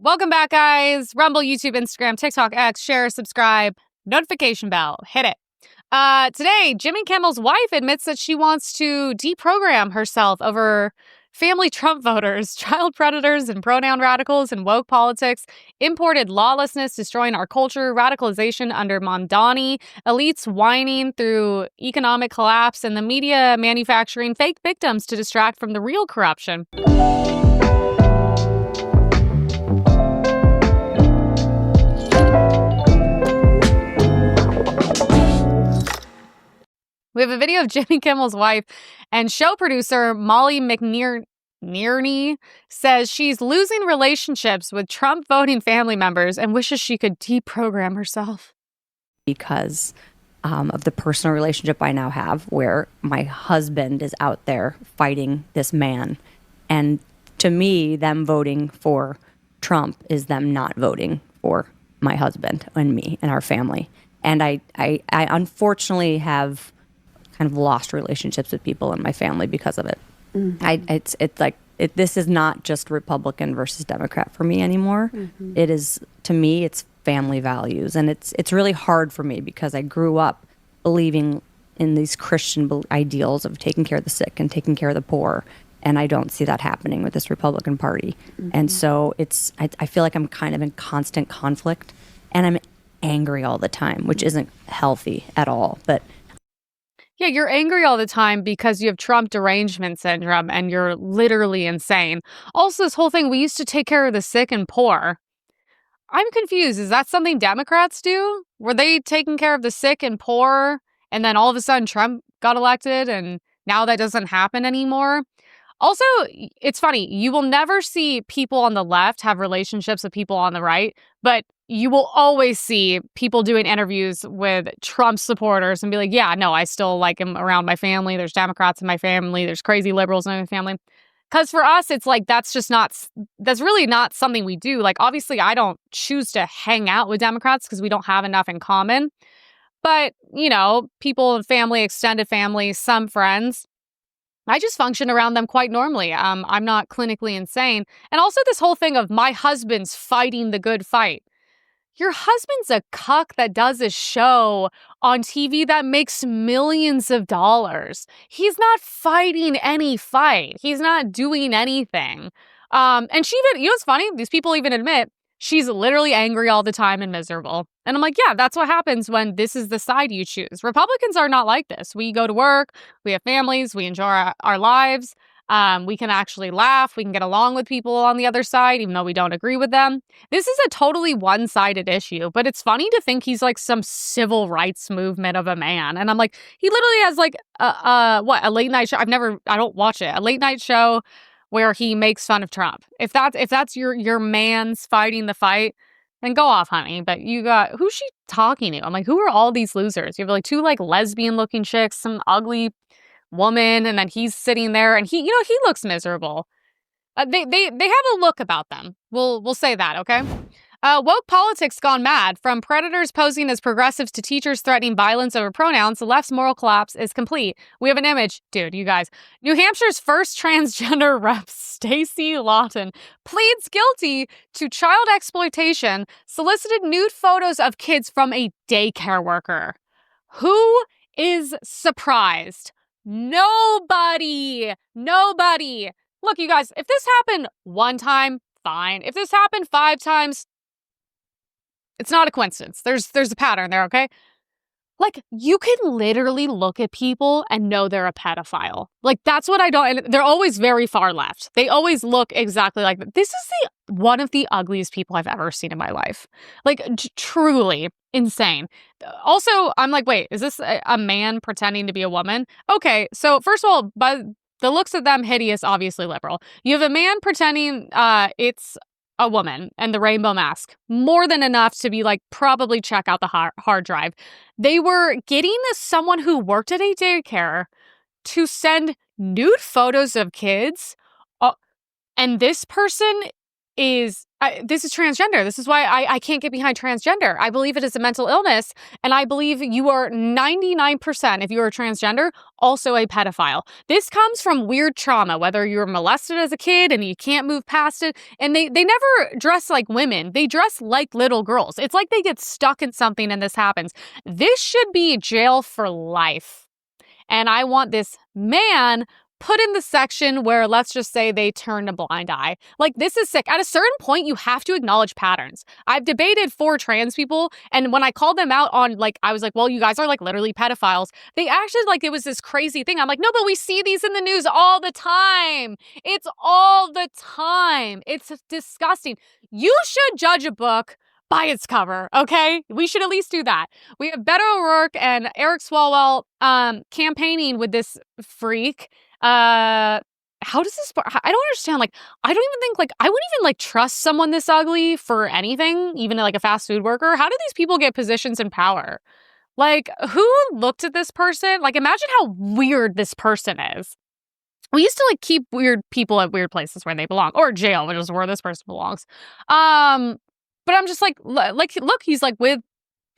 Welcome back, guys. Rumble, YouTube, Instagram, TikTok, X, share, subscribe, notification bell, hit it. Today, Jimmy Kimmel's wife admits that she wants to deprogram herself over family Trump voters, child predators, and pronoun radicals and woke politics, imported lawlessness destroying our culture, radicalization under Mamdani, elites whining through economic collapse, and the media manufacturing fake victims to distract from the real corruption. We have a video of Jimmy Kimmel's wife, and show producer Molly McNearney says she's losing relationships with Trump voting family members and wishes she could deprogram herself. Because of the personal relationship I now have, where my husband is out there fighting this man. And to me, them voting for Trump is them not voting for my husband and me and our family. And I unfortunately have kind of lost relationships with people in my family because of it. Mm-hmm. This is not just Republican versus Democrat for me anymore. Mm-hmm. It is, to me, it's family values. And it's really hard for me because I grew up believing in these Christian ideals of taking care of the sick and taking care of the poor. And I don't see that happening with this Republican Party. Mm-hmm. And so I feel like I'm kind of in constant conflict, and I'm angry all the time, which isn't healthy at all. But yeah, you're angry all the time because you have Trump derangement syndrome and you're literally insane. Also, this whole thing, we used to take care of the sick and poor. I'm confused. Is that something Democrats do? Were they taking care of the sick and poor, and then all of a sudden Trump got elected and now that doesn't happen anymore? Also, it's funny. You will never see people on the left have relationships with people on the right, but you will always see people doing interviews with Trump supporters and be like, yeah, no, I still like him around my family. There's Democrats in my family. There's crazy liberals in my family. Because for us, it's like, that's really not something we do. Like, obviously, I don't choose to hang out with Democrats because we don't have enough in common. But, people in family, extended family, some friends, I just function around them quite normally. I'm not clinically insane. And also this whole thing of my husband's fighting the good fight. Your husband's a cuck that does a show on TV that makes millions of dollars. He's not fighting any fight. He's not doing anything. And she even, what's funny? These people even admit she's literally angry all the time and miserable. And I'm like, yeah, that's what happens when this is the side you choose. Republicans are not like this. We go to work, we have families, we enjoy our lives. We can actually laugh. We can get along with people on the other side, even though we don't agree with them. This is a totally one-sided issue, but it's funny to think he's like some civil rights movement of a man. And I'm like, he literally has like a late night show. I don't watch it. A late night show where he makes fun of Trump. If that's your man's fighting the fight, then go off, honey. But who's she talking to? I'm like, who are all these losers? You have like two like lesbian looking chicks, some ugly woman, and then he's sitting there and he looks miserable. They have a look about them. We'll say that, okay? Woke politics gone mad. From predators posing as progressives to teachers threatening violence over pronouns, the left's moral collapse is complete. We have an image. Dude, you guys. New Hampshire's first transgender rep, Stacey Lawton, pleads guilty to child exploitation, solicited nude photos of kids from a daycare worker. Who is surprised? Nobody. Look, you guys, if this happened one time, fine. If this happened 5 times, it's not a coincidence. There's a pattern there, okay? Like, you can literally look at people and know they're a pedophile. Like, that's what I don't... And they're always very far left. They always look exactly like that. This is one of the ugliest people I've ever seen in my life. Like, truly insane. Also, I'm like, wait, is this a man pretending to be a woman? Okay, so first of all, by the looks of them, hideous, obviously liberal. You have a man pretending it's a woman and the rainbow mask. More than enough to be like, probably check out the hard drive. They were getting someone who worked at a daycare to send nude photos of kids. And this person is this is transgender. This is why I can't get behind transgender. I believe it is a mental illness, and I believe you are 99%, if you are transgender, also a pedophile. This comes from weird trauma, whether you were molested as a kid and you can't move past it. And they never dress like women. They dress like little girls. It's like they get stuck in something and this happens. This should be jail for life. And I want this man put in the section where, let's just say, they turn a blind eye. Like, this is sick. At a certain point, you have to acknowledge patterns. I've debated 4 trans people, and when I called them out on, like, I was like, well, you guys are, like, literally pedophiles. They acted like it was this crazy thing. I'm like, no, but we see these in the news all the time. It's all the time. It's disgusting. You should judge a book by its cover, okay? We should at least do that. We have Beto O'Rourke and Eric Swalwell campaigning with this freak. How does this, I don't understand. Like, I don't even think, like, I wouldn't even, like, trust someone this ugly for anything, even like a fast food worker. How do these people get positions in power? Like, who looked at this person? Like, imagine how weird this person is. We used to, like, keep weird people at weird places where they belong, or jail, which is where this person belongs. But I'm just like, look, he's, like, with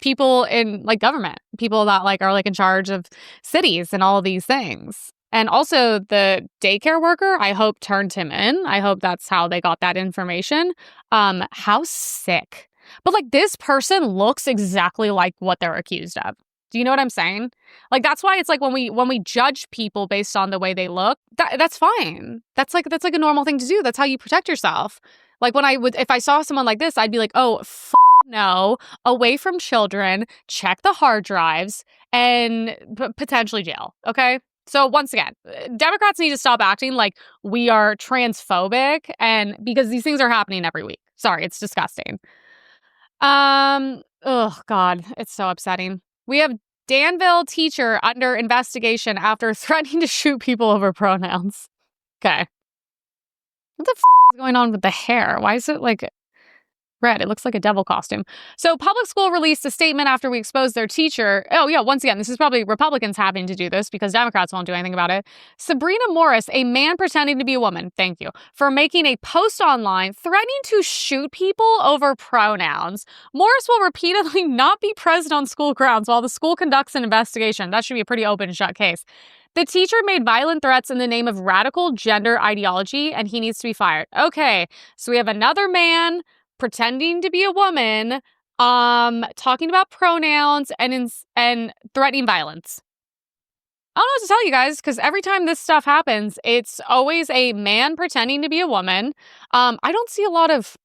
people in, like, government, people that, like, are, like, in charge of cities and all of these things. And also the daycare worker, I hope, turned him in. I hope that's how they got that information. How sick. But, like, this person looks exactly like what they're accused of. Do you know what I'm saying? Like, that's why it's like when we judge people based on the way they look, that's fine. That's like a normal thing to do. That's how you protect yourself. Like, if I saw someone like this, I'd be like, oh, no, away from children, check the hard drives, and potentially jail. Okay. So once again, Democrats need to stop acting like we are transphobic, and because these things are happening every week. Sorry, it's disgusting. Oh God, it's so upsetting. We have Danville teacher under investigation after threatening to shoot people over pronouns. Okay. What the is going on with the hair? Why is it like red? It looks like a devil costume. So public school released a statement after we exposed their teacher. Oh yeah, once again, this is probably Republicans having to do this because Democrats won't do anything about it. Sabrina Morris, a man pretending to be a woman, thank you, for making a post online threatening to shoot people over pronouns. Morris will repeatedly not be present on school grounds while the school conducts an investigation. That should be a pretty open and shut case. The teacher made violent threats in the name of radical gender ideology, and he needs to be fired. Okay, so we have another man pretending to be a woman, talking about pronouns and threatening violence. I don't know what to tell you guys, because every time this stuff happens, it's always a man pretending to be a woman. I don't see this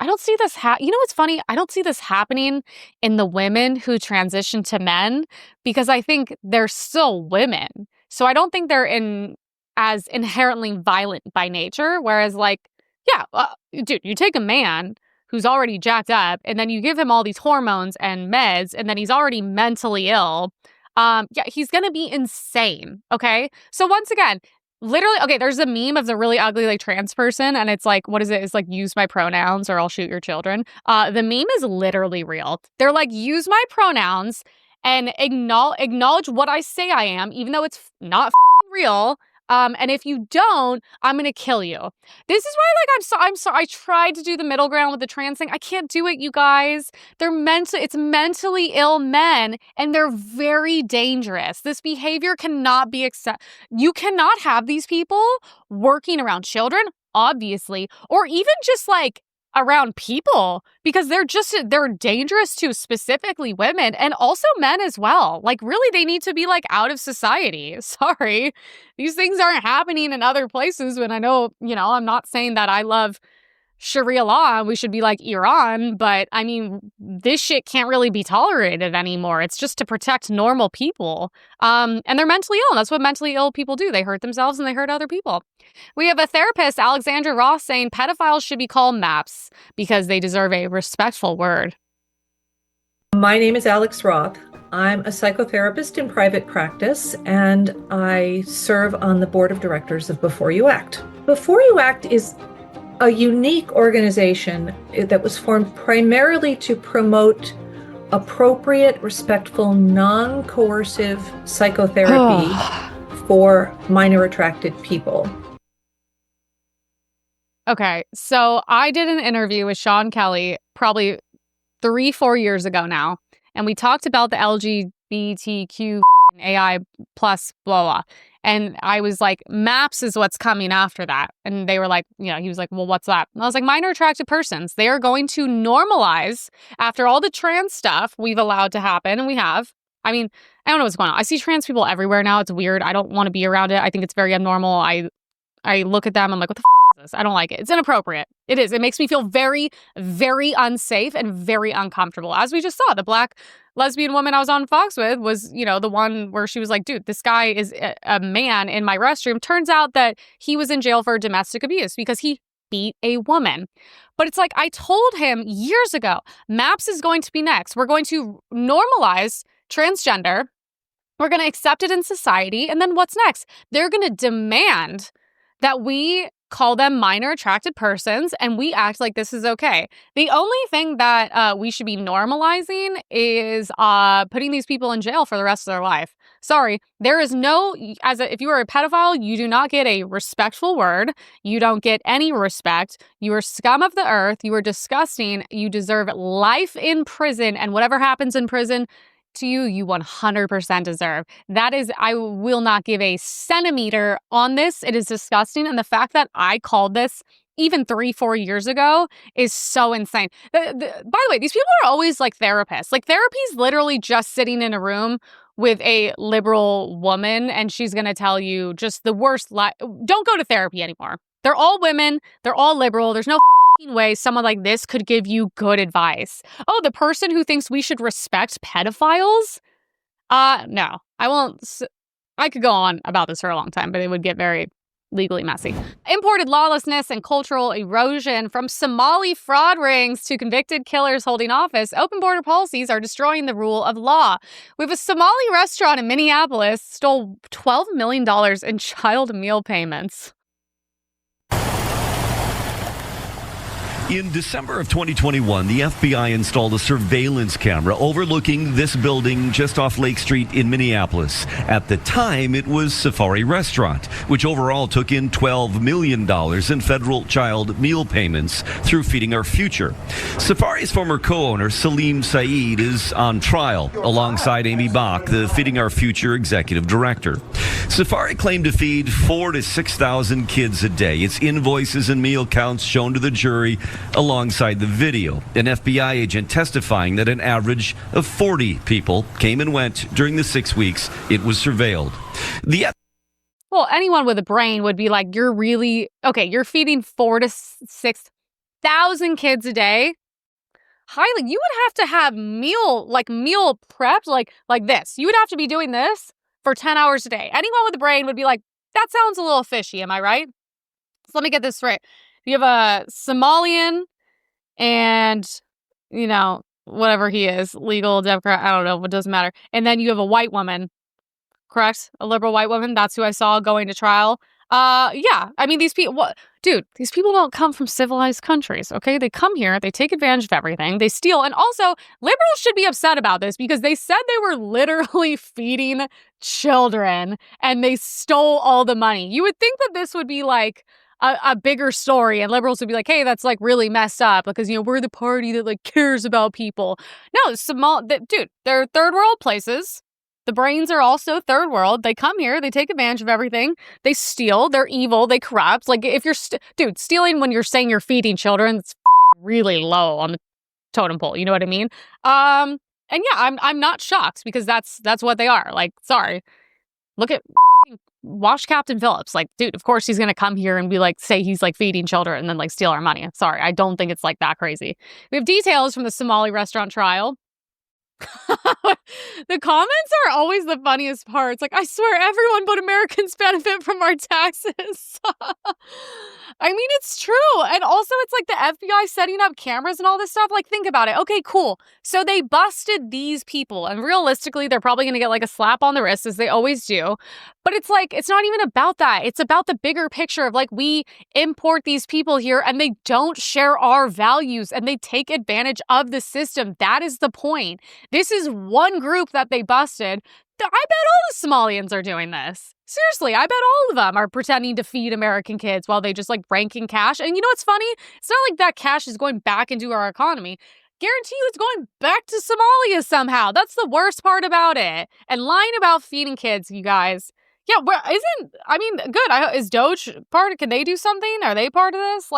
you know what's funny? I don't see this happening in the women who transition to men because I think they're still women. So I don't think they're as inherently violent by nature. Whereas, like, yeah, dude, you take a man who's already jacked up and then you give him all these hormones and meds and then he's already mentally ill. Yeah, he's going to be insane. Okay. So once again, literally, okay, there's a meme of the really ugly, like, trans person, and it's like, what is it? It's like, use my pronouns or I'll shoot your children. The meme is literally real. They're like, use my pronouns and acknowledge what I say I am, even though it's not real. And if you don't, I'm gonna kill you. This is why, like, I'm sorry. I tried to do the middle ground with the trans thing. I can't do it, you guys. It's mentally ill men, and they're very dangerous. This behavior cannot be You cannot have these people working around children, obviously, or even just, like, around people, because they're dangerous to specifically women and also men as well. Like, really, they need to be, like, out of society. Sorry. These things aren't happening in other places. When I know, I'm not saying that I love Sharia law, we should be like Iran, but I mean, this shit can't really be tolerated anymore. It's just to protect normal people. And they're mentally ill. That's what mentally ill people do. They hurt themselves and they hurt other people. We have a therapist, Alexandra Ross, saying pedophiles should be called MAPS because they deserve a respectful word. My name is Alex Roth. I'm a psychotherapist in private practice, and I serve on the board of directors of Before You Act. Before You Act is a unique organization that was formed primarily to promote appropriate, respectful, non-coercive psychotherapy for minor attracted people. Okay, so I did an interview with Sean Kelly probably 3-4 years ago now, and we talked about the LGBTQ AI plus blah blah. And I was like, MAPS is what's coming after that. And they were like, he was like, well, what's that? And I was like, minor attracted persons. They are going to normalize after all the trans stuff we've allowed to happen, and we have. I mean, I don't know what's going on. I see trans people everywhere now. It's weird. I don't want to be around it. I think it's very abnormal. I look at them, I'm like, what the is this? I don't like it. It's inappropriate. It is. It makes me feel very, very unsafe and very uncomfortable. As we just saw, the black lesbian woman I was on Fox with was, the one where she was like, dude, this guy is a man in my restroom. Turns out that he was in jail for domestic abuse because he beat a woman. But it's like, I told him years ago, MAPS is going to be next. We're going to normalize transgender. We're going to accept it in society. And then what's next? They're going to demand that we call them minor attracted persons and we act like this is okay. The only thing that we should be normalizing is putting these people in jail for the rest of their life. Sorry, there is no, if you are a pedophile, you do not get a respectful word. You don't get any respect. You are scum of the earth. You are disgusting. You deserve life in prison, and whatever happens in prison to you, you 100% deserve. That is, I will not give a centimeter on this. It is disgusting. And the fact that I called this even 3-4 years ago is so insane. By the way, these people are always like therapists. Like, therapy is literally just sitting in a room with a liberal woman and she's going to tell you just the worst don't go to therapy anymore. They're all women. They're all liberal. There's no way someone like this could give you good advice. Oh, the person who thinks we should respect pedophiles? No, I won't. I could go on about this for a long time, but it would get very legally messy. Imported lawlessness and cultural erosion, from Somali fraud rings to convicted killers holding office, open border policies are destroying the rule of law. We have a Somali restaurant in Minneapolis stole $12 million in child meal payments. In December of 2021, the FBI installed a surveillance camera overlooking this building just off Lake Street in Minneapolis. At the time, it was Safari Restaurant, which overall took in $12 million in federal child meal payments through Feeding Our Future. Safari's former co-owner, Salim Saeed, is on trial alongside Amy Bach, the Feeding Our Future executive director. Safari claimed to feed 4,000 to 6,000 kids a day. Its invoices and meal counts shown to the jury alongside the video. An FBI agent testifying that an average of 40 people came and went during the 6 weeks it was surveilled. Well, anyone with a brain would be like, you're feeding 4,000 to 6,000 kids a day. Highly, you would have to have meal prepped like this. You would have to be doing this for 10 hours a day. Anyone with a brain would be like, that sounds a little fishy. Am I right? So let me get this straight. You have a Somalian and, whatever he is, legal, Democrat, I don't know, it doesn't matter. And then you have a white woman, correct? A liberal white woman. That's who I saw going to trial. Yeah. I mean, these people, these people don't come from civilized countries, okay? They come here, they take advantage of everything, they steal. And also, liberals should be upset about this because they said they were literally feeding children and they stole all the money. You would think that this would be like a bigger story and liberals would be like, hey, that's like really messed up because, we're the party that like cares about people. No, they're third world places. The brains are also third world. They come here, they take advantage of everything. They steal, they're evil, they corrupt. Like, if you're, stealing when you're saying you're feeding children, it's really low on the totem pole. You know what I mean? And yeah, I'm not shocked because that's what they are. Like, sorry. Watch Captain Phillips. Like, dude, of course he's going to come here and be like, say he's like feeding children and then like steal our money. Sorry, I don't think it's like that crazy. We have details from the Somali restaurant trial. The comments are always the funniest parts. Like, I swear everyone but Americans benefit from our taxes. I mean, it's true. And also, it's like the FBI setting up cameras and all this stuff. Like, think about it. Okay, cool. So they busted these people. And realistically, they're probably going to get like a slap on the wrist, as they always do. But it's like, it's not even about that. It's about the bigger picture of like, we import these people here and they don't share our values and they take advantage of the system. That is the point. This is one group that they busted. I bet all the Somalians are doing this. Seriously, I bet all of them are pretending to feed American kids while they just like ranking cash. And you know what's funny? It's not like that cash is going back into our economy. Guarantee you it's going back to Somalia somehow. That's the worst part about it. And lying about feeding kids, you guys. Yeah, good. Is Doge part? Can they do something? Are they part of this?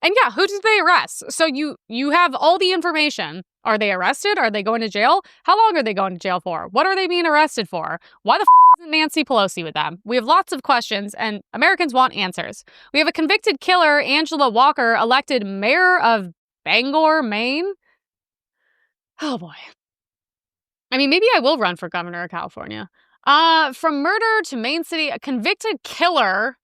And yeah, who did they arrest? So you have all the information. Are they arrested? Are they going to jail? How long are they going to jail for? What are they being arrested for? Why the isn't Nancy Pelosi with them? We have lots of questions, and Americans want answers. We have a convicted killer, Angela Walker, elected mayor of Bangor, Maine. Oh boy. I mean, maybe I will run for governor of California. From murder to Maine City, a convicted killer,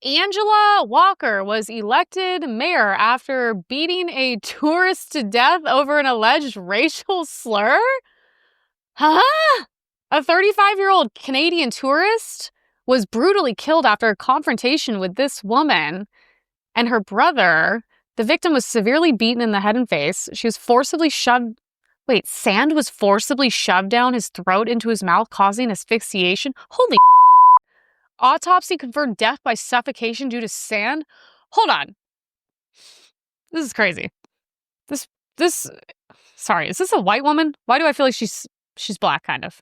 Angela Walker, was elected mayor after beating a tourist to death over an alleged racial slur? Huh? A 35-year-old Canadian tourist was brutally killed after a confrontation with this woman and her brother. The victim was severely beaten in the head and face. She was forcibly shoved. Wait, sand was forcibly shoved down his throat into his mouth, causing asphyxiation? Holy autopsy confirmed death by suffocation due to sand? Hold on. This is crazy. Sorry, is this a white woman? Why do I feel like she's black, kind of?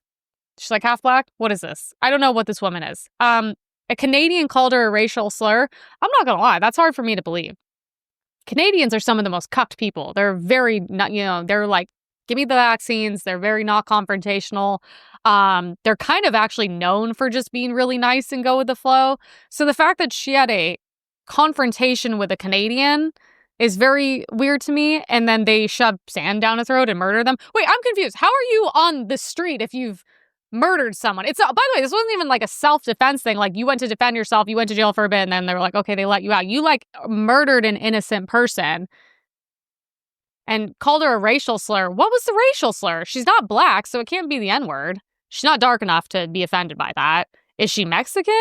She's like half black? What is this? I don't know what this woman is. A Canadian called her a racial slur. I'm not gonna lie, that's hard for me to believe. Canadians are some of the most cucked people. They're very, they're like, give me the vaccines. They're very not confrontational. They're kind of actually known for just being really nice and go with the flow. So the fact that she had a confrontation with a Canadian is very weird to me. And then they shoved sand down her throat and murdered them. Wait, I'm confused. How are you on the street if you've murdered someone? By the way, this wasn't even like a self-defense thing. Like, you went to defend yourself, you went to jail for a bit, and then they were like, okay, they let you out. You like murdered an innocent person and called her a racial slur. What was the racial slur? She's not black, so it can't be the N-word. She's not dark enough to be offended by that. Is she Mexican?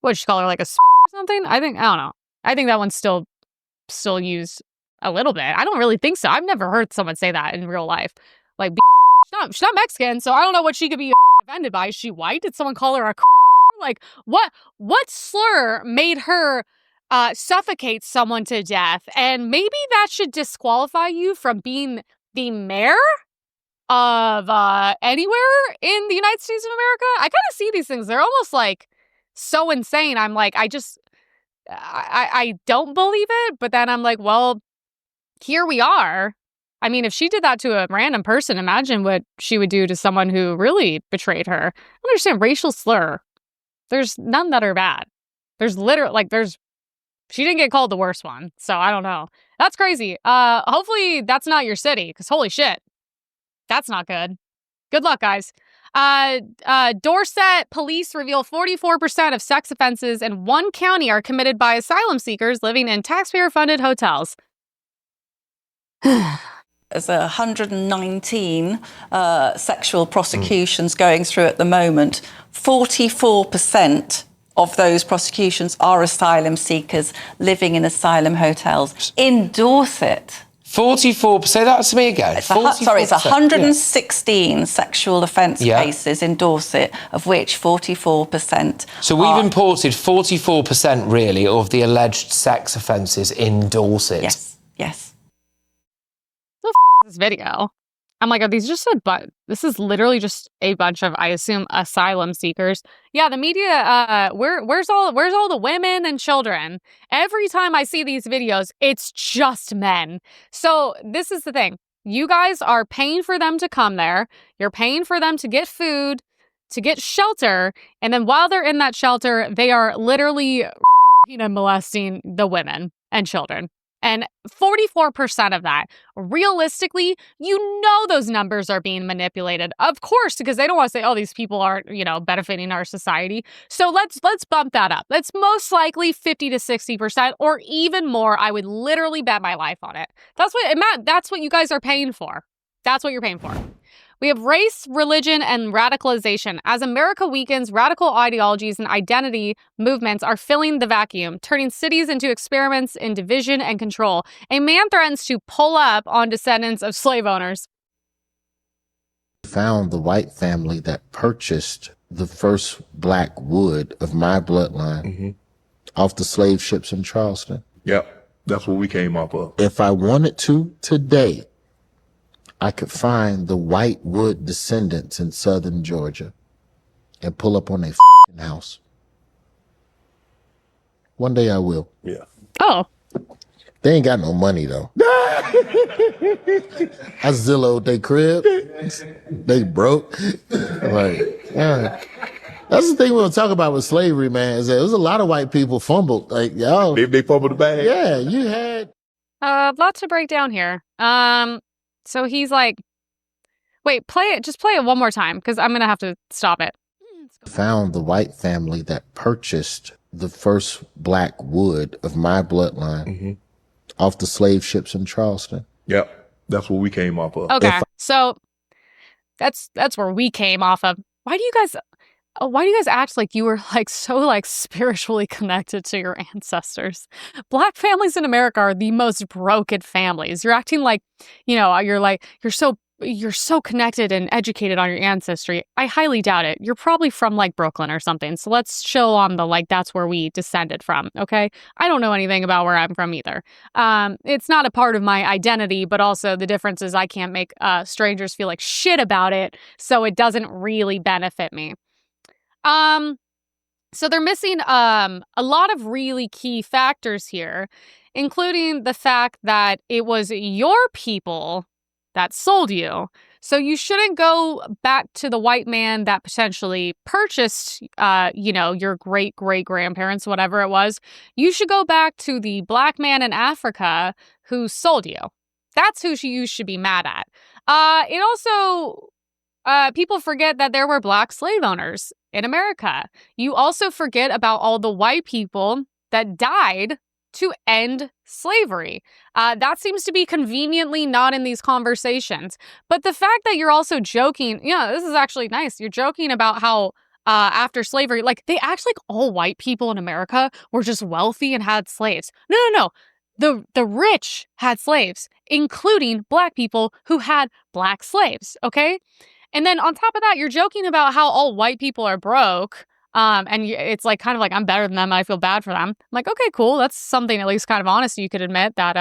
What did she call her, like a or something? I don't know. I think that one's still used a little bit. I don't really think so. I've never heard someone say that in real life. Like, she's not Mexican, so I don't know what she could be offended by. Is she white? Did someone call her a cracker? Like, what slur made her suffocate someone to death? And maybe that should disqualify you from being the mayor of anywhere in the United States of America. I kind of see these things. They're almost like so insane. I'm like, I don't believe it, but then I'm like, well, here we are. I mean, if she did that to a random person, imagine what she would do to someone who really betrayed her. I don't understand racial slur. There's none that are bad. There's literally, she didn't get called the worst one. So I don't know. That's crazy. Hopefully that's not your city, because holy shit, that's not good. Good luck, guys. Dorset police reveal 44% of sex offenses in one county are committed by asylum seekers living in taxpayer-funded hotels. There's 119 sexual prosecutions going through at the moment. 44% of those prosecutions are asylum seekers living in asylum hotels. In Dorset... 44%, say that to me again. It's 116 sexual offence cases in Dorset, of which 44%. So we've imported 44%, really, of the alleged sex offences in Dorset. Yes. What the f*** is this video? I'm like, are these just this is literally just a bunch of, I assume, asylum seekers. Yeah, the media, where's all the women and children? Every time I see these videos, it's just men. So this is the thing. You guys are paying for them to come there. You're paying for them to get food, to get shelter. And then while they're in that shelter, they are literally raping and molesting the women and children. And 44% of that, realistically, those numbers are being manipulated. Of course, because they don't want to say, oh, these people aren't, benefiting our society. So let's bump that up. That's most likely 50 to 60% or even more. I would literally bet my life on it. That's what you guys are paying for. That's what you're paying for. We have race, religion, and radicalization. As America weakens, radical ideologies and identity movements are filling the vacuum, turning cities into experiments in division and control. A man threatens to pull up on descendants of slave owners. Found the white family that purchased the first black wood of my bloodline off the slave ships in Charleston. Yep, that's what we came up of. If I wanted to today, I could find the white wood descendants in southern Georgia and pull up on their house. One day I will. Yeah. Oh. They ain't got no money though. I Zillowed they crib. They broke. Like, yeah. That's the thing we don't talk about with slavery, man, is that there was a lot of white people fumbled. Like, yo. They fumbled the bag? Yeah, you had. Lots to break down here. So he's like, wait, just play it one more time, because I'm gonna have to stop it. Found the white family that purchased the first black wood of my bloodline off the slave ships in Charleston. Yep, that's what we came up of. Okay, so that's where we came off of. Why do you guys act like you were like so like spiritually connected to your ancestors? Black families in America are the most broken families. You're acting like, you're so connected and educated on your ancestry. I highly doubt it. You're probably from like Brooklyn or something. So let's chill on the like that's where we descended from, okay? I don't know anything about where I'm from either. It's not a part of my identity, but also the difference is I can't make strangers feel like shit about it, so it doesn't really benefit me. So they're missing a lot of really key factors here, including the fact that it was your people that sold you. So you shouldn't go back to the white man that potentially purchased, your great-great-grandparents, whatever it was. You should go back to the black man in Africa who sold you. That's who you should be mad at. It also, people forget that there were black slave owners in America. You also forget about all the white people that died to end slavery. That seems to be conveniently not in these conversations. But the fact that you're also joking, this is actually nice. You're joking about how after slavery, like they act like all white people in America were just wealthy and had slaves. No. The rich had slaves, including black people who had black slaves, okay? And then on top of that, you're joking about how all white people are broke. It's like kind of like I'm better than them. I feel bad for them. I'm like, okay, cool. That's something at least kind of honest you could admit that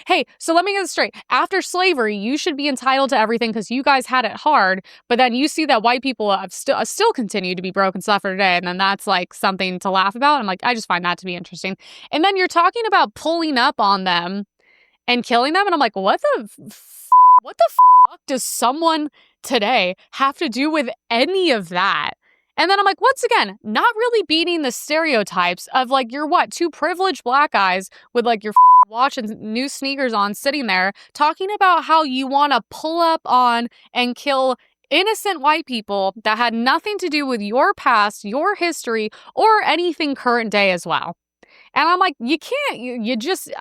hey, so let me get this straight. After slavery, you should be entitled to everything because you guys had it hard. But then you see that white people have still continue to be broke and suffer today. And then that's like something to laugh about. I'm like, I just find that to be interesting. And then you're talking about pulling up on them and killing them. And I'm like, what the fuck does someone today have to do with any of that? And then I'm like, once again, not really beating the stereotypes of like, you're what, two privileged black guys with like your watch and new sneakers on sitting there talking about how you want to pull up on and kill innocent white people that had nothing to do with your past, your history, or anything current day as well. And I'm like, you can't, you just,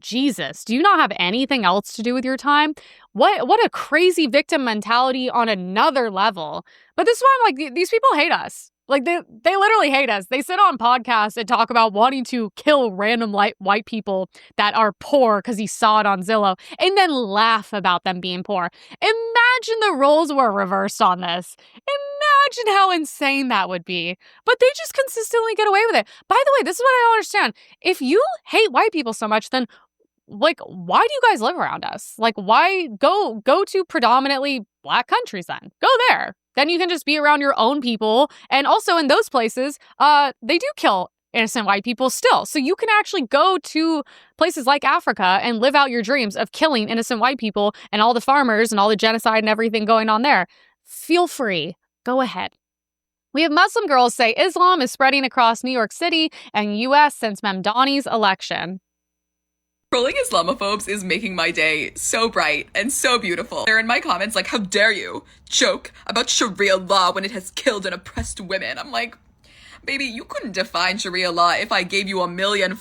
Jesus, do you not have anything else to do with your time? What a crazy victim mentality on another level. But this is why I'm like, these people hate us. Like, they literally hate us. They sit on podcasts and talk about wanting to kill random white people that are poor because he saw it on Zillow and then laugh about them being poor. Imagine the roles were reversed on this. Imagine how insane that would be. But they just consistently get away with it. By the way, this is what I don't understand. If you hate white people so much, then like, why do you guys live around us? Like, why go to predominantly black countries then? Go there. Then you can just be around your own people. And also in those places, they do kill innocent white people still. So you can actually go to places like Africa and live out your dreams of killing innocent white people and all the farmers and all the genocide and everything going on there. Feel free. Go ahead. We have Muslim girls say Islam is spreading across New York City and U.S. since Mamdani's election. Trolling Islamophobes is making my day so bright and so beautiful. They're in my comments like, how dare you joke about Sharia law when it has killed and oppressed women? I'm like, baby, you couldn't define Sharia law if I gave you $1 million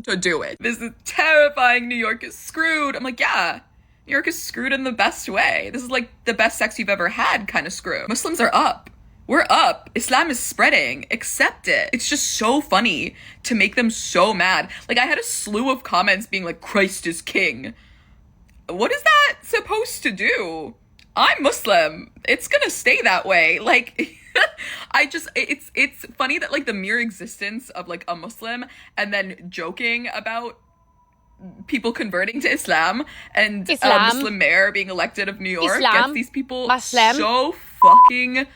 to do it. This is terrifying. New York is screwed. I'm like, yeah, New York is screwed in the best way. This is like the best sex you've ever had kind of screw. Muslims are up. We're up. Islam is spreading. Accept it. It's just so funny to make them so mad. Like, I had a slew of comments being like, Christ is king. what is that supposed to do? I'm Muslim. It's gonna stay that way. Like, it's funny that like the mere existence of like a Muslim and then joking about people converting to Islam and a Muslim mayor being elected of New York gets these people so fucking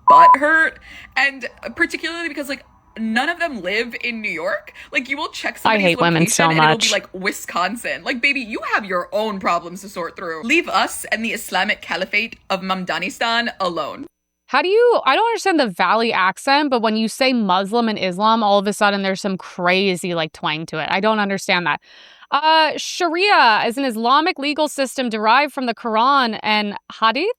butthurt, and particularly because like none of them live in New York. Like, you will check somebody's location and it'll be like Wisconsin. Like, baby, you have your own problems to sort through. Leave us and the Islamic Caliphate of Mamdanistan alone. I don't understand the Valley accent, but when you say Muslim and Islam, all of a sudden there's some crazy like twang to it. I don't understand that. Sharia is an Islamic legal system derived from the Quran and Hadith,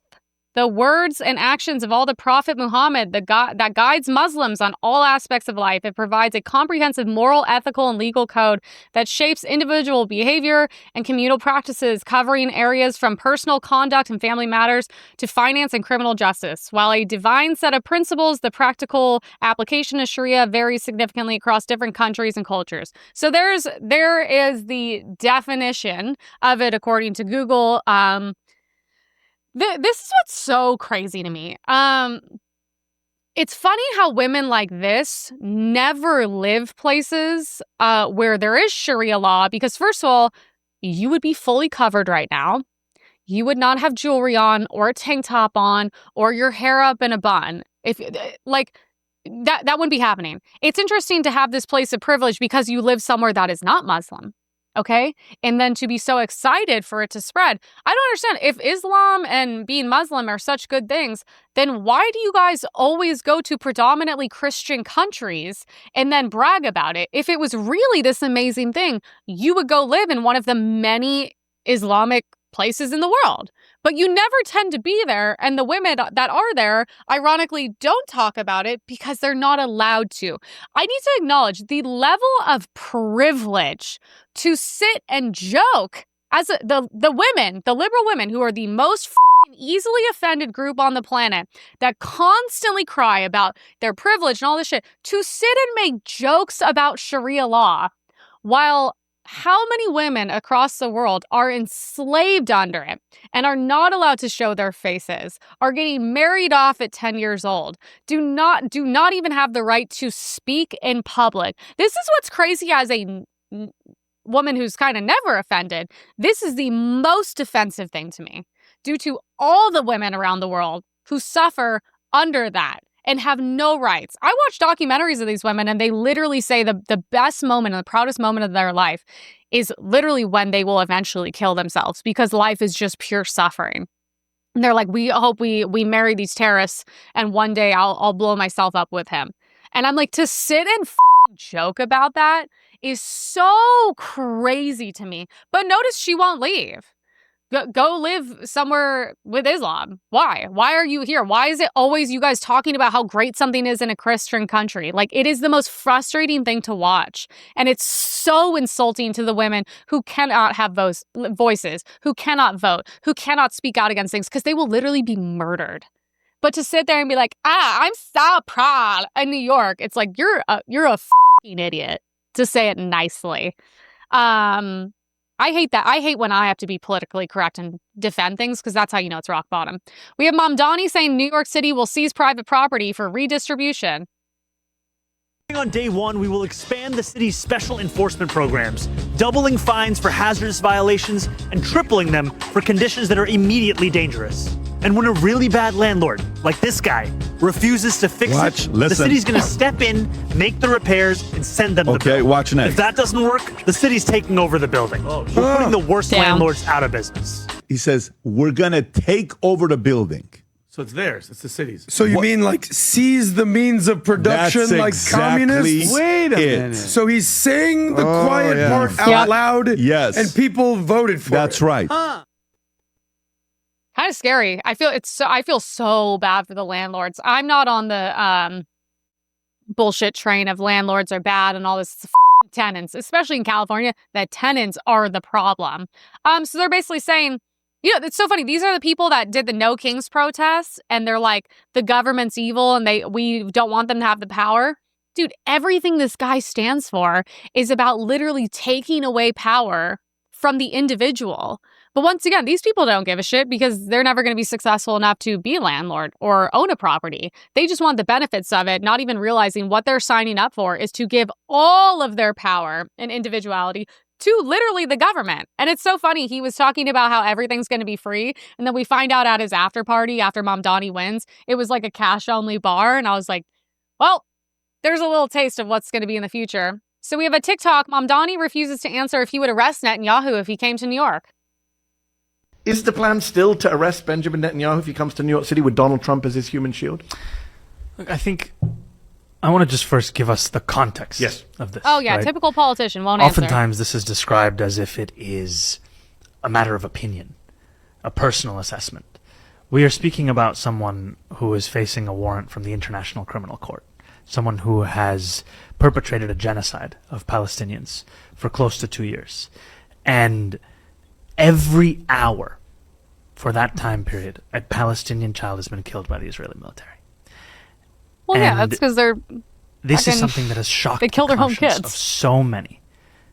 the words and actions of all the Prophet Muhammad, that guides Muslims on all aspects of life. It provides a comprehensive moral, ethical, and legal code that shapes individual behavior and communal practices, covering areas from personal conduct and family matters to finance and criminal justice. While a divine set of principles, the practical application of Sharia varies significantly across different countries and cultures. So there is the definition of it according to Google. This is what's so crazy to me. It's funny how women like this never live places where there is Sharia law, because first of all, you would be fully covered right now. You would not have jewelry on or a tank top on or your hair up in a bun. If like that wouldn't be happening. It's interesting to have this place of privilege because you live somewhere that is not Muslim. Okay. And then to be so excited for it to spread. I don't understand. If Islam and being Muslim are such good things, then why do you guys always go to predominantly Christian countries and then brag about it? If it was really this amazing thing, you would go live in one of the many Islamic places in the world. But you never tend to be there. And the women that are there, ironically, don't talk about it because they're not allowed to. I need to acknowledge the level of privilege to sit and joke as the women, the liberal women who are the most easily offended group on the planet that constantly cry about their privilege and all this shit, to sit and make jokes about Sharia law while how many women across the world are enslaved under it and are not allowed to show their faces, are getting married off at 10 years old, do not even have the right to speak in public. This is what's crazy as a woman who's kind of never offended. This is the most offensive thing to me, due to all the women around the world who suffer under that and have no rights. I watch documentaries of these women and they literally say the best moment and the proudest moment of their life is literally when they will eventually kill themselves because life is just pure suffering. And they're like, we hope we marry these terrorists and one day I'll blow myself up with him. And I'm like, to sit and joke about that is so crazy to me. But notice she won't leave. Go live somewhere with Islam. Why? Why are you here? Why is it always you guys talking about how great something is in a Christian country? Like, it is the most frustrating thing to watch. And it's so insulting to the women who cannot have voices, who cannot vote, who cannot speak out against things, because they will literally be murdered. But to sit there and be like, I'm so proud in New York, it's like, you're a fucking idiot, to say it nicely. I hate that. I hate when I have to be politically correct and defend things, because that's how you know it's rock bottom. We have Mamdani saying New York City will seize private property for redistribution. On day one, we will expand the city's special enforcement programs, doubling fines for hazardous violations and tripling them for conditions that are immediately dangerous. And when a really bad landlord, like this guy, refuses to fix the city's going to step in, make the repairs, and send them the bill. Okay, watch next. If that doesn't work, the city's taking over the building. We're putting the worst landlords out of business. He says, we're going to take over the building. So it's theirs. It's the city's. So you mean like seize the means of production, That's like exactly communists? Wait a minute. So he's saying the quiet part out loud. Yes. And people voted for it. That's right. Kind of scary. I feel so bad for the landlords. I'm not on the bullshit train of landlords are bad and all this. It's tenants, especially in California, that tenants are the problem. So they're basically saying, you know, it's so funny. These are the people that did the No Kings protests, and they're like, the government's evil and we don't want them to have the power. Dude, everything this guy stands for is about literally taking away power from the individual. But once again, these people don't give a shit because they're never going to be successful enough to be a landlord or own a property. They just want the benefits of it, not even realizing what they're signing up for is to give all of their power and individuality to literally the government. And it's so funny. He was talking about how everything's going to be free. And then we find out at his after party after Mom Donnie wins, it was like a cash only bar. And I was like, well, there's a little taste of what's going to be in the future. So we have a TikTok. Mom Donnie refuses to answer if he would arrest Netanyahu if he came to New York. Is the plan still to arrest Benjamin Netanyahu if he comes to New York City with Donald Trump as his human shield? Look, I think I want to just first give us the context of this. Oh, yeah. Right? Typical politician won't answer. Oftentimes, this is described as if it is a matter of opinion, a personal assessment. We are speaking about someone who is facing a warrant from the International Criminal Court, someone who has perpetrated a genocide of Palestinians for close to 2 years. And every hour for that time period, a Palestinian child has been killed by the Israeli military. Well, yeah, that's because they're... This is something that has shocked they kill their own conscience kids of so many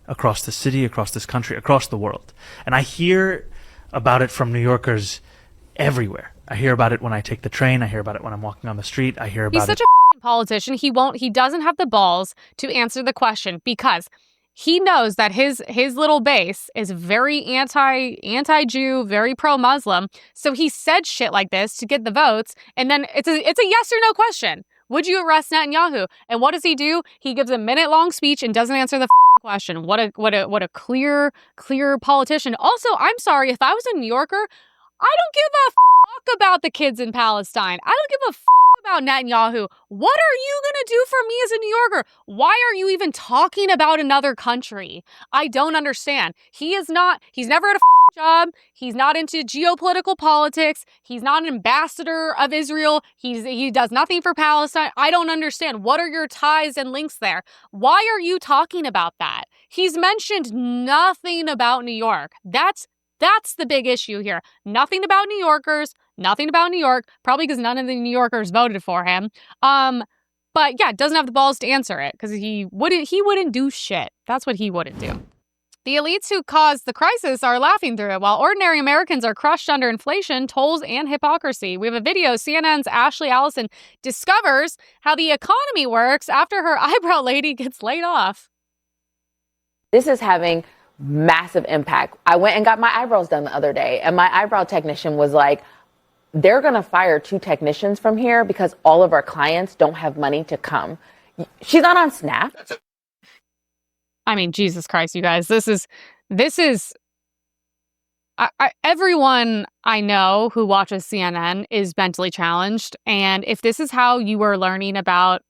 across the city, across this country, across the world. And I hear about it from New Yorkers everywhere. I hear about it when I take the train. I hear about it when I'm walking on the street. I hear about He's such a politician. He doesn't have the balls to answer the question because he knows that his little base is very anti-Jew, very pro-Muslim. So he said shit like this to get the votes, and then it's a yes or no question. Would you arrest Netanyahu? And what does he do? He gives a minute-long speech and doesn't answer the question. What a clear politician. Also, I'm sorry, if I was a New Yorker, I don't give a fuck about the kids in Palestine. I don't give a fuck about Netanyahu. What are you going to do for me as a New Yorker? Why are you even talking about another country? I don't understand. He's never had a job. He's not into geopolitical politics. He's not an ambassador of Israel. He does nothing for Palestine. I don't understand. What are your ties and links there? Why are you talking about that? He's mentioned nothing about New York. That's the big issue here. Nothing about New Yorkers, nothing about New York, probably because none of the New Yorkers voted for him. But yeah, doesn't have the balls to answer it because he wouldn't do shit. That's what he wouldn't do. The elites who caused the crisis are laughing through it, while ordinary Americans are crushed under inflation, tolls, and hypocrisy. We have a video. CNN's Ashley Allison discovers how the economy works after her eyebrow lady gets laid off. This is having massive impact. I went and got my eyebrows done the other day, and my eyebrow technician was like, they're going to fire 2 technicians from here because all of our clients don't have money to come. She's not on Snap. I mean, Jesus Christ, you guys, this is everyone I know who watches CNN is mentally challenged. And if this is how you were learning about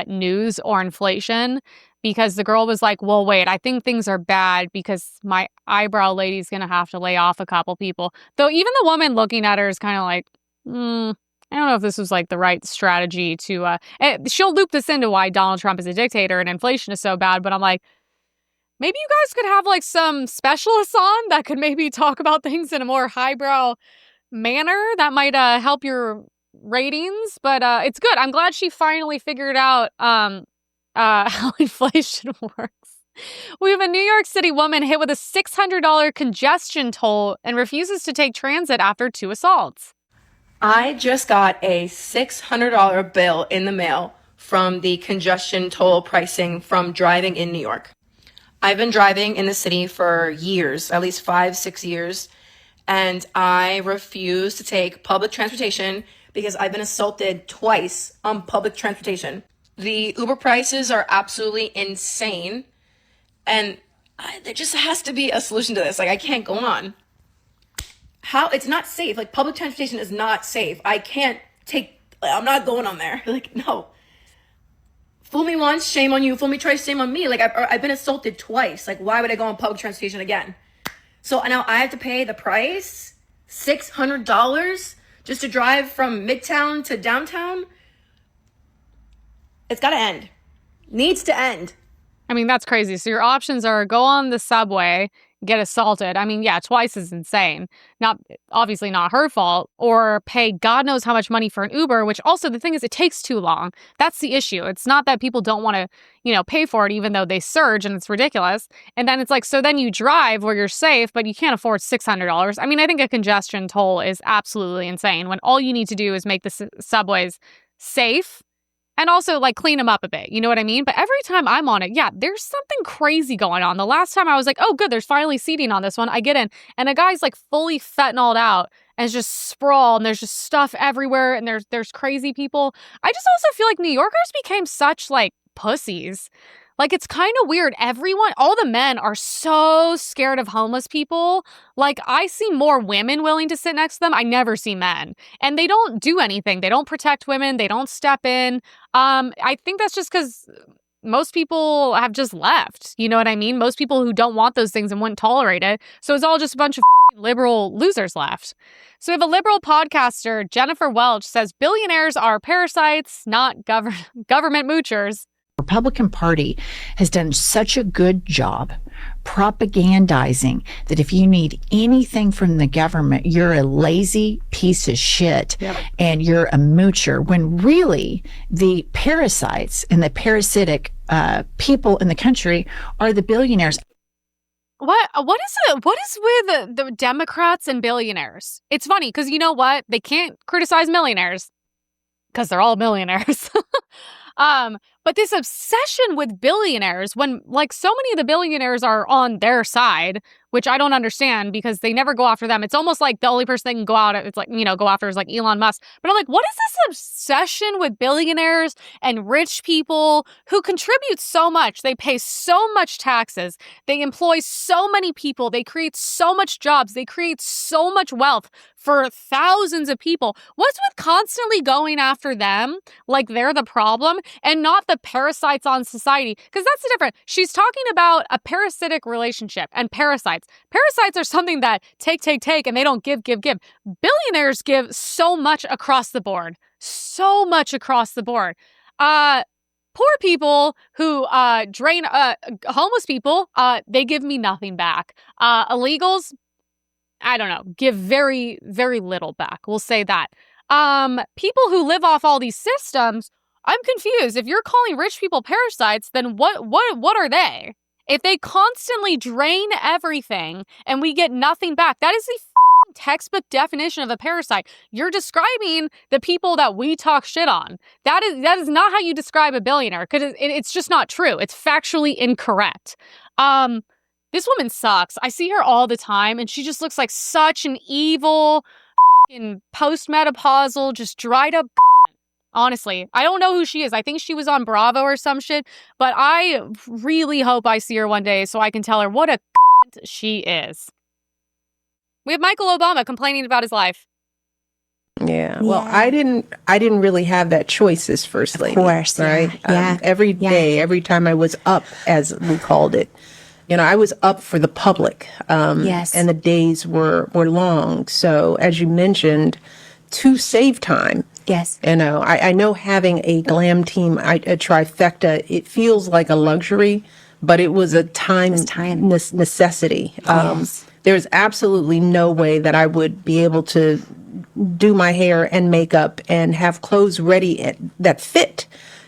news or inflation, because the girl was like, well, wait, I think things are bad because my eyebrow lady's going to have to lay off a couple people. Though even the woman looking at her is kind of like, I don't know if this was like the right strategy to, she'll loop this into why Donald Trump is a dictator and inflation is so bad. But I'm like, maybe you guys could have like some specialists on that could maybe talk about things in a more highbrow manner that might help your ratings. But it's good. I'm glad she finally figured out how inflation works. We have a New York City woman hit with a $600 congestion toll and refuses to take transit after 2 assaults. I just got a $600 bill in the mail from the congestion toll pricing from driving in New York. I've been driving in the city for years, at least 5-6 years, and I refuse to take public transportation because I've been assaulted twice on public transportation. The Uber prices are absolutely insane, and there just has to be a solution to this. Like, I can't go on. It's not safe. Like, public transportation is not safe. I'm not going on there. Like, no. Fool me once, shame on you. Fool me twice, shame on me. Like, I've been assaulted twice. Like, why would I go on public transportation again? So now I have to pay the price, $600, just to drive from Midtown to downtown. It's got to end. Needs to end. I mean, that's crazy. So your options are go on the subway, get assaulted. I mean, yeah, twice is insane. Not obviously not her fault, or pay God knows how much money for an Uber, which also the thing is it takes too long. That's the issue. It's not that people don't want to, pay for it even though they surge and it's ridiculous. And then it's like, so then you drive where you're safe, but you can't afford $600. I mean, I think a congestion toll is absolutely insane when all you need to do is make the subways safe and also like clean them up a bit. You know what I mean? But every time I'm on it, yeah, there's something crazy going on. The last time I was like, oh, good, there's finally seating on this one. I get in and a guy's like fully fentanyled out and it's just sprawled and there's just stuff everywhere and there's crazy people. I just also feel like New Yorkers became such like pussies. Like, it's kind of weird. All the men are so scared of homeless people. Like, I see more women willing to sit next to them. I never see men. And they don't do anything. They don't protect women. They don't step in. I think that's just because most people have just left. You know what I mean? Most people who don't want those things and wouldn't tolerate it. So it's all just a bunch of liberal losers left. So we have a liberal podcaster, Jennifer Welch, says billionaires are parasites, not government moochers. Republican Party has done such a good job propagandizing that if you need anything from the government, you're a lazy piece of shit and you're a moocher, when really the parasites and the parasitic people in the country are the billionaires. What is with the Democrats and billionaires? It's funny because you know what? They can't criticize millionaires because they're all millionaires. But this obsession with billionaires, when like so many of the billionaires are on their side, which I don't understand because they never go after them. It's almost like the only person they can go after is like Elon Musk. But I'm like, what is this obsession with billionaires and rich people who contribute so much? They pay so much taxes. They employ so many people. They create so much jobs. They create so much wealth for thousands of people. What's with constantly going after them like they're the problem and not the parasites on society? Because that's the difference. She's talking about a parasitic relationship and parasites. Parasites are something that take, and they don't give. Billionaires give so much across the board. So much across the board. Poor people who drain homeless people, they give me nothing back. Illegals, I don't know, give very, very little back. We'll say that. People who live off all these systems, I'm confused. If you're calling rich people parasites, then what are they? If they constantly drain everything and we get nothing back, that is the textbook definition of a parasite. You're describing the people that we talk shit on. That is not how you describe a billionaire, because it's just not true. It's factually incorrect. This woman sucks. I see her all the time, and she just looks like such an evil, fucking postmenopausal, just dried up. Honestly, I don't know who she is. I think she was on Bravo or some shit, but I really hope I see her one day so I can tell her what a cunt she is. We have Michael Obama complaining about his life. Yeah. Well, I didn't really have that choice as first lady. Of course, right? Yeah. Every day, every time I was up, as we called it, I was up for the public. Yes. And the days were long. So, as you mentioned, to save time. Yes. I know having a glam team, a trifecta, it feels like a luxury, but it was a time necessity. Yes. There's absolutely no way that I would be able to do my hair and makeup and have clothes ready that fit,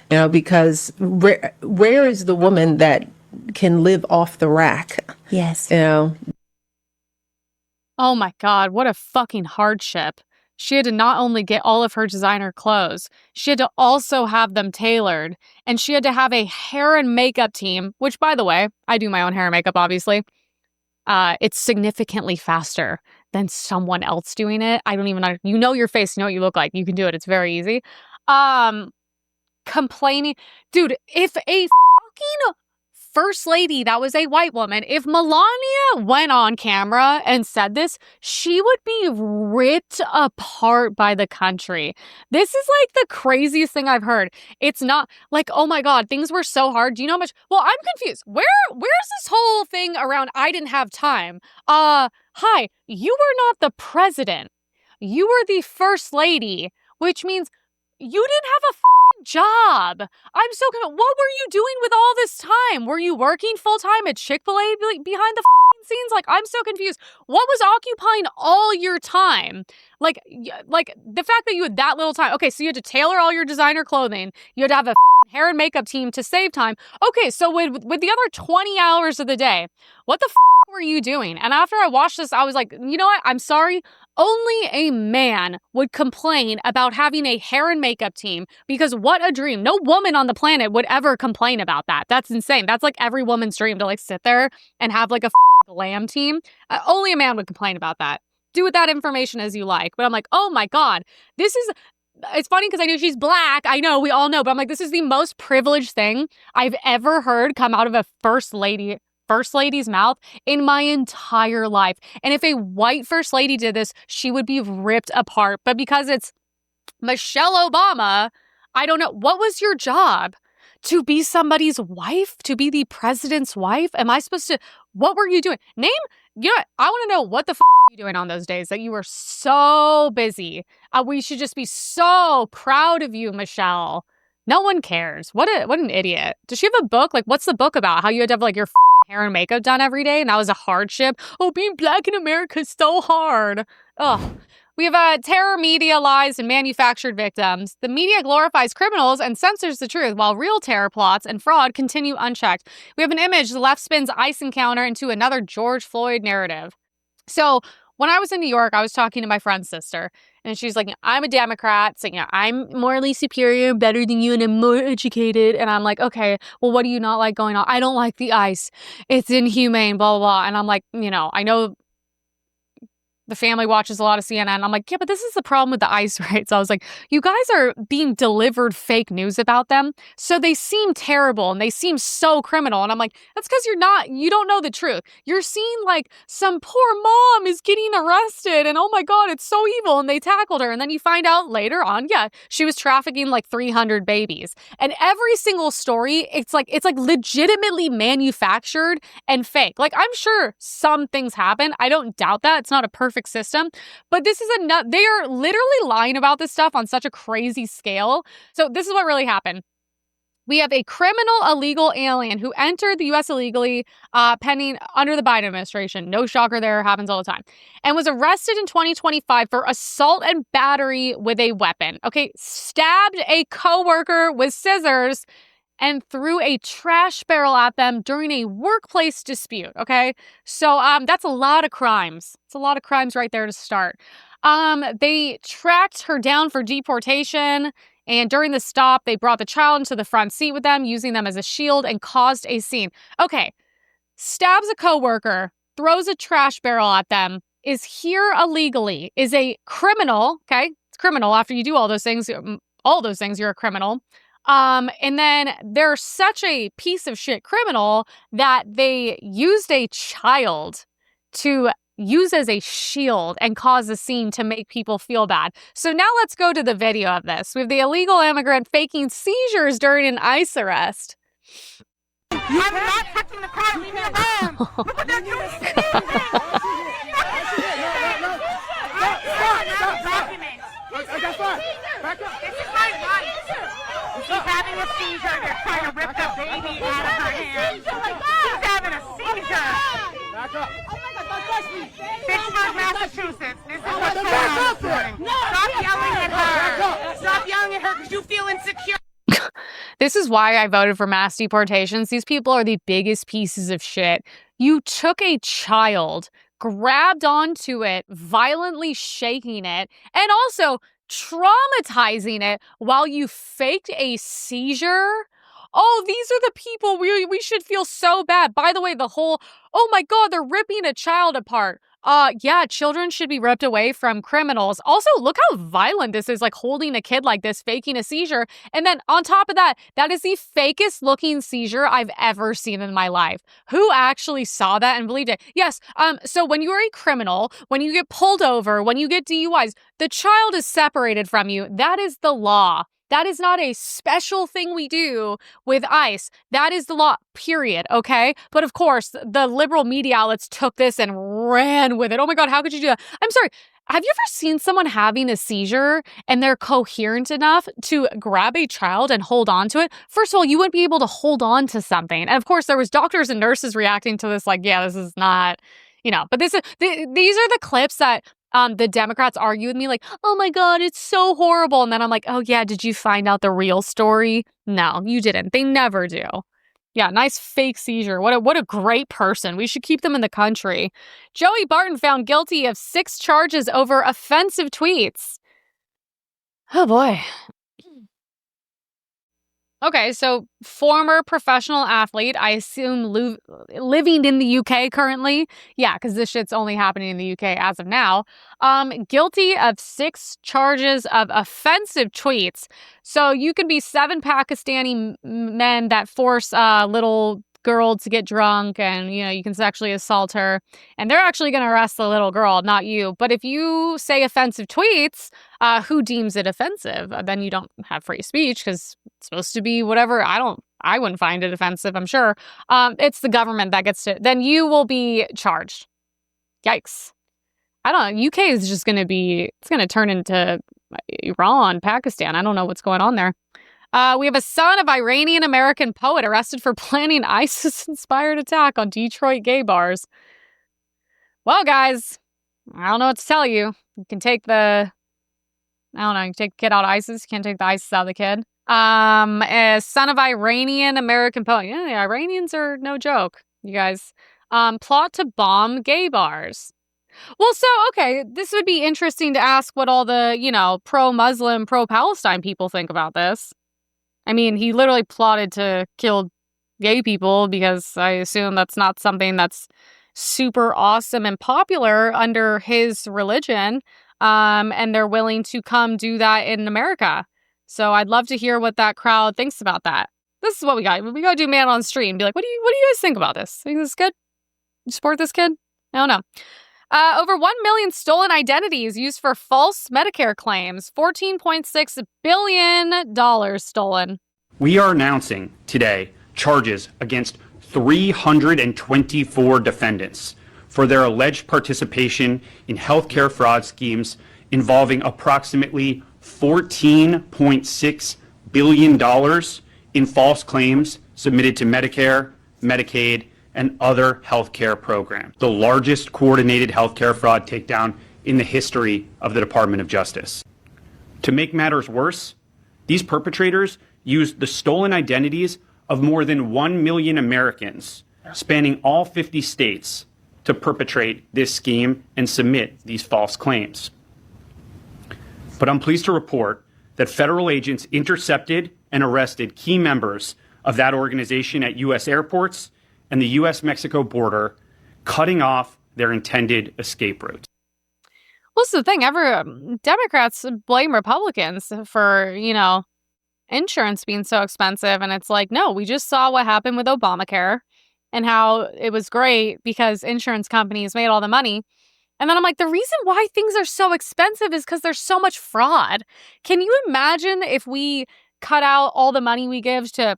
because rare is the woman that can live off the rack. Yes. Oh my God, what a fucking hardship. She had to not only get all of her designer clothes, she had to also have them tailored. And she had to have a hair and makeup team, which, by the way, I do my own hair and makeup, obviously. It's significantly faster than someone else doing it. I don't even know. You know your face, you know what you look like. You can do it. It's very easy. Complaining. Dude, if a fucking first lady that was a white woman, if Melania went on camera and said this, she would be ripped apart by the country. This is like the craziest thing I've heard. It's not like, oh my God, things were so hard. Do you know how much? Well, I'm confused. Where's this whole thing around I didn't have time? Hi, you were not the president. You were the first lady, which means you didn't have a job. I'm so confused. What were you doing with all this time? Were you working full time at Chick-fil-A behind the scenes? Like, I'm so confused. What was occupying all your time? Like the fact that you had that little time. Okay, so you had to tailor all your designer clothing. You had to have a hair and makeup team to save time. Okay, so with the other 20 hours of the day, what the were you doing? And after I watched this, I was like, you know what? I'm sorry. Only a man would complain about having a hair and makeup team, because what a dream. No woman on the planet would ever complain about that. That's insane. That's like every woman's dream, to like sit there and have like a glam team. Only a man would complain about that. Do with that information as you like. But I'm like, oh my God, it's funny because I know she's black. I know, we all know, but I'm like, this is the most privileged thing I've ever heard come out of a first lady's mouth in my entire life. And if a white first lady did this, she would be ripped apart. But because it's Michelle Obama, I don't know. What was your job? To be somebody's wife? To be the president's wife? Am I supposed to? What were you doing? You know what? I want to know what the were you doing on those days that you were so busy. We should just be so proud of you, Michelle. No one cares. What an idiot. Does she have a book? Like, what's the book about? How you had to have like your hair and makeup done every day and that was a hardship? Oh, being black in America is so hard. Ugh. We have terror, media, lies, and manufactured victims. The media glorifies criminals and censors the truth, while real terror plots and fraud continue unchecked. We have an image. The left spins ICE encounter into another George Floyd narrative. So when I was in New York, I was talking to my friend's sister, and she's like, I'm a Democrat, so I'm morally superior, better than you, and I'm more educated. And I'm like, okay, well, what do you not like going on? I don't like the ICE. It's inhumane, blah, blah, blah. And I'm like, I know the family watches a lot of CNN. I'm like, yeah, but this is the problem with the ICE, right? So I was like, you guys are being delivered fake news about them. So they seem terrible and they seem so criminal. And I'm like, that's because you don't know the truth. You're seeing like some poor mom is getting arrested and oh my God, it's so evil. And they tackled her. And then you find out later on, yeah, she was trafficking like 300 babies. And every single story, it's like legitimately manufactured and fake. Like, I'm sure some things happen. I don't doubt that. It's not a perfect system, but they are literally lying about this stuff on such a crazy scale. So this is what really happened. We have a criminal illegal alien who entered the U.S. illegally, pending under the Biden administration. No shocker there, happens all the time. And was arrested in 2025 for assault and battery with a weapon. Okay, stabbed a coworker with scissors and threw a trash barrel at them during a workplace dispute, okay? So that's a lot of crimes. It's a lot of crimes right there to start. They tracked her down for deportation, and during the stop, they brought the child into the front seat with them, using them as a shield, and caused a scene. Okay, stabs a coworker, throws a trash barrel at them, is here illegally, is a criminal, okay? It's criminal after you do all those things, you're a criminal. And then they're such a piece of shit criminal that they used a child to use as a shield and cause a scene to make people feel bad. So now let's go to the video of this. We have the illegal immigrant faking seizures during an ICE arrest. I'm not touching the car. Leave me alone. Look what they're doing. This is my wife. She's having a seizure. They're trying to rip the baby out of her hand. She's having a seizure. Back up. Oh my God, don't touch me. Fitchburg, Massachusetts. This is what's going on this morning. Stop yelling at her. Stop yelling at her because you feel insecure. This is why I voted for mass deportations. These people are the biggest pieces of shit. You took a child, grabbed onto it, violently shaking it, and also traumatizing it while you faked a seizure. Oh, these are the people we should feel so bad. By the way, oh my God, they're ripping a child apart. Yeah, children should be ripped away from criminals. Also, look how violent this is, like holding a kid like this, faking a seizure. And then on top of that, that is the fakest looking seizure I've ever seen in my life. Who actually saw that and believed it? Yes. So when you're a criminal, when you get pulled over, when you get DUIs, the child is separated from you. That is the law. That is not a special thing we do with ICE. That is the law, period, okay? But of course, the liberal media outlets took this and ran with it. Oh my God, how could you do that? I'm sorry. have you ever seen someone having a seizure and they're coherent enough to grab a child and hold on to it? First of all, you wouldn't be able to hold on to something. And of course, there was doctors and nurses reacting to this like, yeah, this is not, but these are the clips that the Democrats argue with me like, oh my God, it's so horrible. And then I'm like, oh yeah, did you find out the real story? No, you didn't. They never do. Yeah, nice fake seizure. What a great person. We should keep them in the country. Joey Barton found guilty of 6 charges over offensive tweets. Oh boy. Okay, so former professional athlete, I assume living in the UK currently. Yeah, because this shit's only happening in the UK as of now. Guilty of 6 charges of offensive tweets. So you could be 7 Pakistani men that force a little girl to get drunk and, you can sexually assault her. And they're actually going to arrest the little girl, not you. But if you say offensive tweets, who deems it offensive? Then you don't have free speech because it's supposed to be whatever. I wouldn't find it offensive, I'm sure. It's the government that gets to, then you will be charged. Yikes. I don't know. UK is just going to it's going to turn into Iran, Pakistan. I don't know what's going on there. We have a son of Iranian-American poet arrested for planning ISIS-inspired attack on Detroit gay bars. Well, guys, I don't know what to tell you. You can take you can take the kid out of ISIS. You can't take the ISIS out of the kid. A son of Iranian-American poet. Yeah, the Iranians are no joke, you guys. Plot to bomb gay bars. Well, so, okay, this would be interesting to ask what all the, pro-Muslim, pro-Palestine people think about this. I mean, he literally plotted to kill gay people because I assume that's not something that's super awesome and popular under his religion. And they're willing to come do that in America. So I'd love to hear what that crowd thinks about that. This is what we got. We got to do man on stream. Be like, what do you guys think about this? Think this is good? You support this kid? I don't know. Over 1 million stolen identities used for false Medicare claims. $14.6 billion stolen. We are announcing today charges against 324 defendants for their alleged participation in healthcare fraud schemes involving approximately $14.6 billion in false claims submitted to Medicare, Medicaid, and other healthcare programs. The largest coordinated healthcare fraud takedown in the history of the Department of Justice. To make matters worse, these perpetrators used the stolen identities of more than 1 million Americans spanning all 50 states to perpetrate this scheme and submit these false claims. But I'm pleased to report that federal agents intercepted and arrested key members of that organization at U.S. airports and the U.S.-Mexico border, cutting off their intended escape routes. Well, that's the thing. Democrats blame Republicans for, insurance being so expensive. And it's like, no, we just saw what happened with Obamacare and how it was great because insurance companies made all the money. And then I'm like, the reason why things are so expensive is because there's so much fraud. Can you imagine if we cut out all the money we give to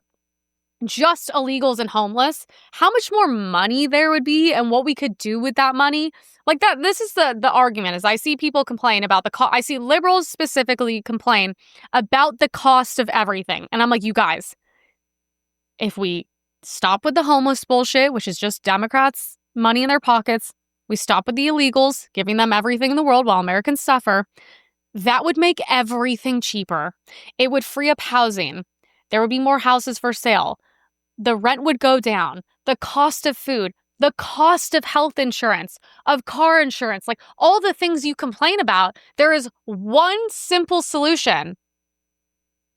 just illegals and homeless, how much more money there would be and what we could do with that money? Like that, this is the argument is I see people complain about I see liberals specifically complain about the cost of everything. And I'm like, you guys, if we stop with the homeless bullshit, which is just Democrats' money in their pockets, we stop with the illegals, giving them everything in the world while Americans suffer, that would make everything cheaper. It would free up housing. There would be more houses for sale. The rent would go down. The cost of food, the cost of health insurance, of car insurance, like all the things you complain about, there is one simple solution,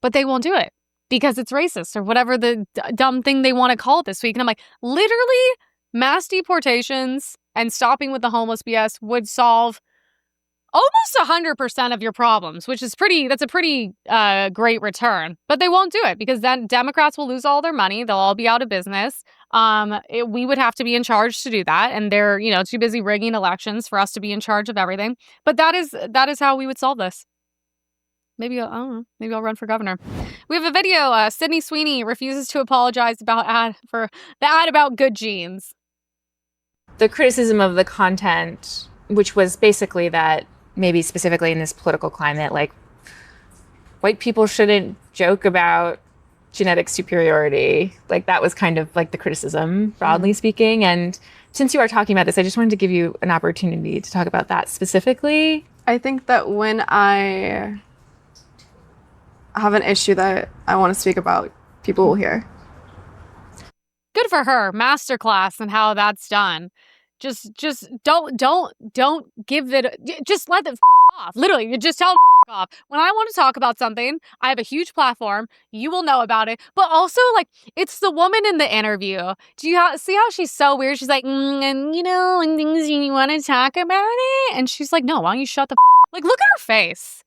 but they won't do it because it's racist or whatever the dumb thing they want to call it this week. And I'm like, literally, mass deportations and stopping with the homeless BS would solve almost 100% of your problems, which is that's a pretty great return. But they won't do it because then Democrats will lose all their money. They'll all be out of business. We would have to be in charge to do that. And they're, too busy rigging elections for us to be in charge of everything. But that is how we would solve this. Maybe I'll run for governor. We have a video. Sydney Sweeney refuses to apologize for the ad about good genes. The criticism of the content, which was basically that maybe specifically in this political climate, like white people shouldn't joke about genetic superiority. Like that was kind of like the criticism, broadly speaking. And since you are talking about this, I just wanted to give you an opportunity to talk about that specifically. I think that when I have an issue that I want to speak about, people will hear. Good for her. Masterclass and how that's done. Just don't give it. Just let it off. Literally, you just tell them to off. When I want to talk about something, I have a huge platform. You will know about it. But also, like, it's the woman in the interview. Do you see how she's so weird? She's like, and and things you want to talk about it, and she's like, no, why don't you shut the like? Look at her face.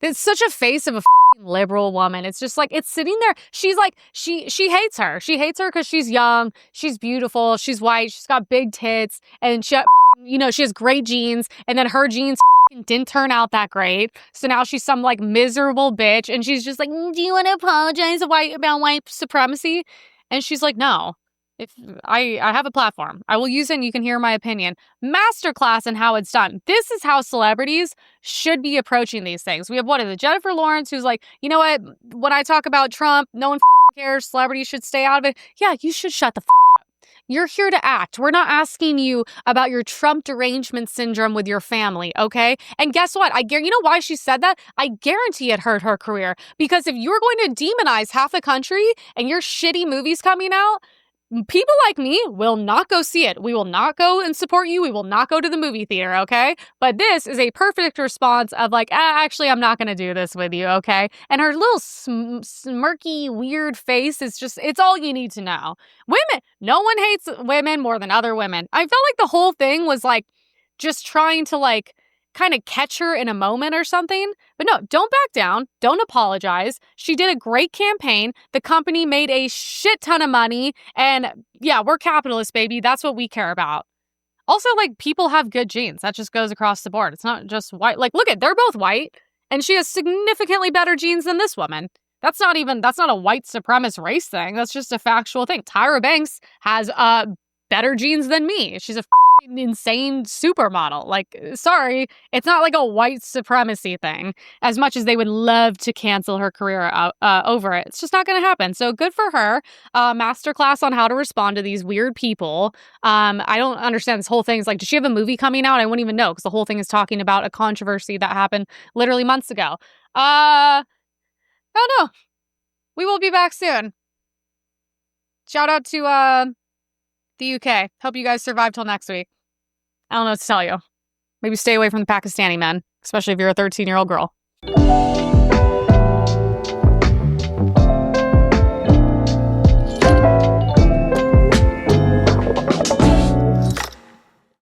It's such a face of a liberal woman. It's just like, it's sitting there. She's like, she hates her. She hates her because she's young, she's beautiful, she's white, she's got big tits, and she has great genes, and then her genes didn't turn out that great. So now she's some like miserable bitch, and she's just like, do you want to apologize about white supremacy? And she's like, no. If I have a platform, I will use it and you can hear my opinion. Masterclass in how it's done. This is how celebrities should be approaching these things. We have what is it? Jennifer Lawrence, who's like, you know what? When I talk about Trump, no one cares. Celebrities should stay out of it. Yeah, you should shut the up. You're here to act. We're not asking you about your Trump derangement syndrome with your family, okay? And guess what? You know why she said that? I guarantee it hurt her career. Because if you're going to demonize half the country and your shitty movies coming out, people like me will not go see it. We will not go and support you. We will not go to the movie theater, okay? But this is a perfect response of like, actually, I'm not going to do this with you, okay? And her little smirky, weird face is just, it's all you need to know. Women, no one hates women more than other women. I felt like the whole thing was like just trying to like kind of catch her in a moment or something. But no, don't back down. Don't apologize. She did a great campaign. The company made a shit ton of money. And yeah, we're capitalists, baby. That's what we care about. Also, like, people have good genes. That just goes across the board. It's not just white. Like, look they're both white. And she has significantly better genes than this woman. That's not a white supremacist race thing. That's just a factual thing. Tyra Banks has better genes than me. She's a insane supermodel. Like, sorry, it's not like a white supremacy thing, as much as they would love to cancel her career over it. It's just not going to happen. So good for her. Masterclass on how to respond to these weird people. I don't understand this whole thing. It's like, does she have a movie coming out? I wouldn't even know, because the whole thing is talking about a controversy that happened literally months ago. I don't know. We will be back soon. Shout out to the UK. Hope you guys survive till next week. I don't know what to tell you. Maybe stay away from the Pakistani men, especially if you're a 13-year-old girl.